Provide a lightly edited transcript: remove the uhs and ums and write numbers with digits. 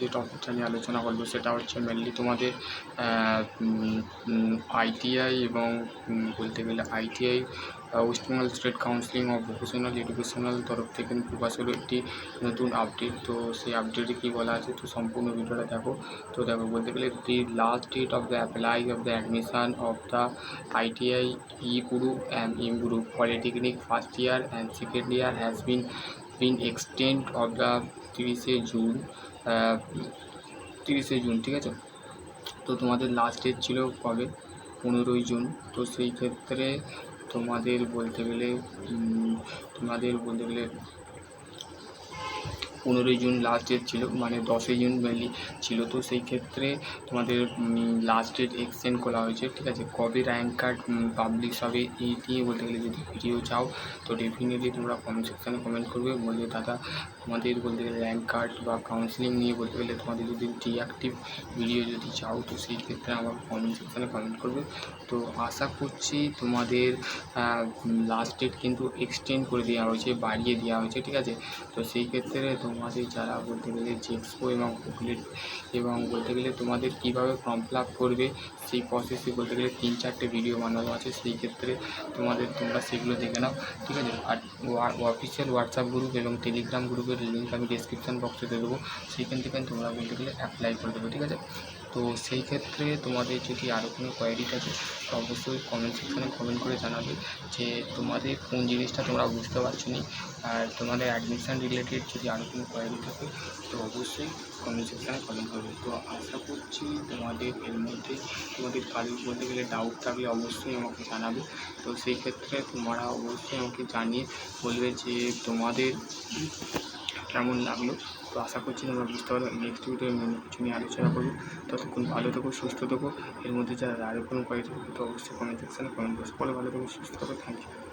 যে টপিকটা নিয়ে আলোচনা করবো সেটা হচ্ছে মেনলি তোমাদের আইটিআই এবং বলতে গেলে ITI West Bengal state counselling of vocational educational তরফ থেকে প্রকাশ হলো একটি নতুন আপডেট। তো সেই আপডেটে কী বলা আছে, তো সম্পূর্ণ ভিডিওটা দেখো। তো দেখো, বলতে গেলে the last date of the apply of the admission of the ITI E group and M group polytechnic first year and second year has been extend of the 30শে জুন। 30শে জুন, ঠিক আছে। তো তোমাদের লাস্ট ডেট ছিল কবে? 15ই জুন। তো সেই ক্ষেত্রে তোমাদের বলতে গেলে 15ই জুন লাস্ট ডেট ছিল, মানে 10ই জুন মেনলি ছিল। তো সেই ক্ষেত্রে তোমাদের লাস্ট ডেট এক্সটেন্ড করা হয়েছে, ঠিক আছে। কবে র্যাঙ্ক কার্ড পাবলিশ হবে এই নিয়ে বলতে গেলে যদি ভিডিও চাও তো ডেফিনেটলি তোমরা কমেন্ট সেকশানে কমেন্ট করবে, বলবে দাদা তোমাদের বলতে গেলে র্যাঙ্ক কার্ড বা কাউন্সিলিং নিয়ে বলতে গেলে তোমাদের যদি ডিঅ্যাক্টিভ ভিডিও যদি চাও তো সেই ক্ষেত্রে আমার কমেন্ট সেকশানে কমেন্ট করবে। তো আশা করছি তোমাদের লাস্ট ডেট কিন্তু এক্সটেন্ড করে দেওয়া হয়েছে, বাড়িয়ে দেওয়া হয়েছে, ঠিক আছে। তো সেই ক্ষেত্রে তোমাদের যারা বলতে গেলে জেক্সপো এবং বুকলেট এবং বলতে গেলে তোমাদের কীভাবে ফর্ম ফিল আপ করবে সেই প্রসেসে বলতে গেলে 3-4টে ভিডিও বানানো আছে, সেই ক্ষেত্রে তোমরা সেগুলো দেখে নাও, ঠিক আছে। আর অফিসিয়াল হোয়াটসঅ্যাপ গ্রুপ এবং টেলিগ্রাম গ্রুপের লিঙ্ক আমি ডেসক্রিপশান বক্সে দিয়ে দেবো, সেইখান থেকে তোমরা বলতে গেলে অ্যাপ্লাই করে দেবে, ঠিক আছে। তো সেই ক্ষেত্রে তোমাদের যদি আরও কোনো কোয়ারি থাকে তো অবশ্যই কমেন্ট সেকশানে কমেন্ট করে জানাবে যে তোমাদের কোন জিনিসটা তোমরা বুঝতে পারছো না। আর তোমাদের অ্যাডমিশান রিলেটেড যদি আরও কোনো কোয়ারি থাকে তো অবশ্যই কমেন্ট সেকশানে কমেন্ট করবে। তো আশা করছি তোমাদের এর মধ্যে তোমাদের কারোর বলতে গেলে ডাউট থাকলে অবশ্যই আমাকে জানাবে। তো সেই ক্ষেত্রে তোমরা অবশ্যই আমাকে জানিয়ে বলবে যে তোমাদের কেমন লাগলো। তো আশা করছি তোমরা বুঝতে পারবে। নেক্সট ভিডিওতে কিছু নিয়ে আলোচনা করবো। ততক্ষণ ভালো থেকো, সুস্থ থেকো। এর মধ্যে যারা আরও কোনো কোয়ারি থাকে তো অবশ্যই কমেন্ট সেকশানে কমেন্ট করো। ভালো থেকো, সুস্থ থেকো। Thank you.